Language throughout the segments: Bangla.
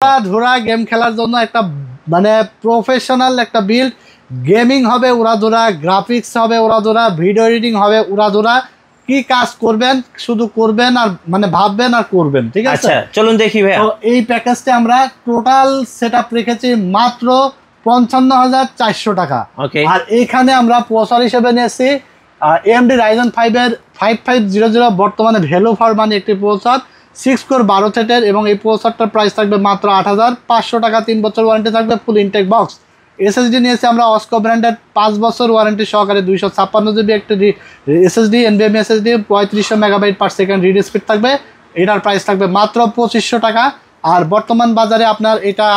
উড়াধুরা গেম খেলার জন্য একটা মানে প্রফেশনাল একটা বিল্ড, গেমিং হবে উড়াধুরা, গ্রাফিক্স হবে উড়াধুরা, ভিডিও এডিটিং হবে উড়াধুরা। কি কাজ করবেন শুধু করবেন আর মানে ভাববেন আর করবেন, ঠিক আছে? আচ্ছা চলুন দেখি ভাই। তো এই প্যাকেজটা আমরা টোটাল সেটআপ রেখেছি মাত্র 55,400 টাকা। আর এইখানে আমরা প্রসেসর হিসেবে নিয়েছি AMD Ryzen 5 এর 5500 বর্তমানে ভ্যালু ফর মানি একটি প্রসেসর, 6 কোর 12 থ্রেডের, এবং এই প্রসেসরটার প্রাইস থাকবে মাত্র 8,500 টাকা। 3 বছর ওয়ারেন্টি থাকবে, ফুল ইনটেক বক্স। এসএসডি নিয়েছি আমরা অস্কো ব্র্যান্ডের 5 বছর ওয়ারেন্টি সহকারে 256 জিবি একটা SSD, NVMe SSD, 3500 megabyte per second read speed থাকবে। এটার প্রাইস থাকবে মাত্র 2500 টাকা। আর বর্তমান বাজারে আপনার এটা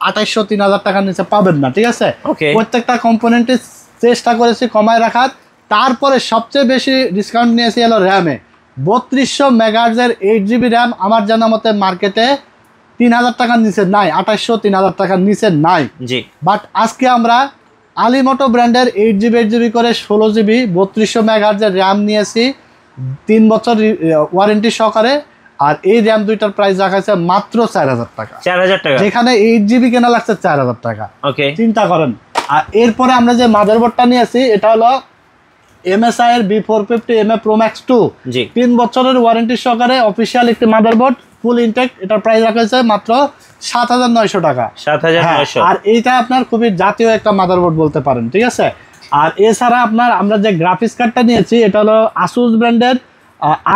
2800-3000 টাকার নিচে পাবেন না, ঠিক আছে? প্রত্যেকটা কম্পোনেন্টের চেষ্টা করেছি কমায় রাখার। তারপরে সবচেয়ে বেশি ডিসকাউন্ট নিয়েছি হলো র্যামে। 3200 মেগাহার্জের 8GB র্যাম আমার জানা মতে মার্কেটে 3000 টাকার নিচে নাই, 2800-3000 টাকার নিচে নাই। বাট আজকে আমরা আলিমোটো ব্র্যান্ডের 8GB করে 16GB 3200 মেগাহার্জের র্যাম নিয়েছি 3 বছর ওয়ারেন্টি সহকারে। আর এই র্যাম দুইটার প্রাইস রাখা আছে মাত্র 4000 টাকা, 4000 টাকা, যেখানে 8GB কেনা লাগছে 4000 টাকা। চিন্তা করেন। আর এরপরে আমরা যে মাদারবোর্ডটা নিয়েছি এটা হলো MSI এর B450MA Pro Max 2, 3 বছরের ওয়ারেন্টি সহকারে অফিসিয়াল একটি মাদারবোর্ড, ফুল ইনটেক। এটার প্রাইস রাখা হয়েছে মাত্র 7900 টাকা। 7900। আর এইটা আপনার খুবই জাতীয় একটা মাদারবোর্ড বলতে পারেন, ঠিক আছে? আর এছাড়া আপনার আমরা যে গ্রাফিক্স কার্ডটা নিয়েছি এটা হলো আসুস ব্র্যান্ডের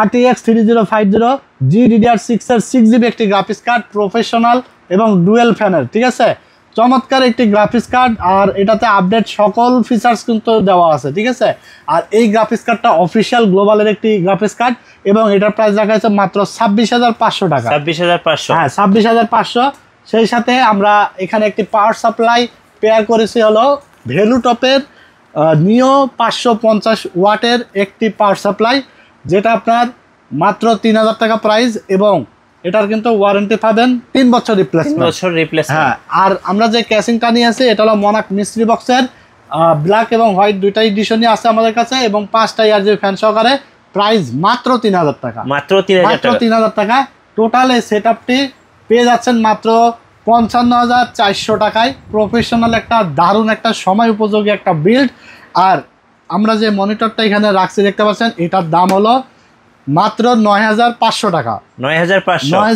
RTX 3050 GDDR6 এর 6GB একটি গ্রাফিক্স কার্ড, প্রফেশনাল এবং ডুয়েল ফ্যানের, ঠিক আছে? চমৎকার একটি গ্রাফিক্স কার্ড। আর এটাতে আপডেট সকল ফিচার্স কিন্তু দেওয়া আছে, ঠিক আছে? আর এই গ্রাফিক্স কার্ডটা অফিসিয়াল গ্লোবালের একটি গ্রাফিক্স কার্ড, এবং এটার প্রাইস রাখা হয়েছে মাত্র 26,500 টাকা। 26,500, হ্যাঁ 26,500। সেই সাথে আমরা এখানে একটি পাওয়ার সাপ্লাই পেয়ার করেছি হলো ভ্যালুটপের নিও 550 ওয়াটের একটি পাওয়ার সাপ্লাই, যেটা আপনার মাত্র 3000 টাকা প্রাইস, এবং এটার কিন্তু ওয়ারেন্টি পাবেন 3 বছর রিপ্লেসমেন্ট। হ্যাঁ। আর আমরা যে ক্যাসিংটা নিয়ে আসি এটা হলো মনাক মিস্ট্রি বক্সের ব্ল্যাক এবং হোয়াইট দুইটা এডিশনই আছে আমাদের কাছে, এবং 5টা ইয়ারজি ফ্যান সহকারে। প্রাইস মাত্র 3000 টাকা, মাত্র 3000 টাকা। টোটাল এই সেটআপটি পেয়ে যাচ্ছেন মাত্র 55,400 টাকায়। প্রফেশনাল একটা দারুণ একটা সময় উপযোগী একটা বিল্ড। আর আমরা যে মনিটরটা এখানে রাখছি দেখতে পাচ্ছেন, এটার দাম হলো মাত্র 9,500 টাকা। 9,500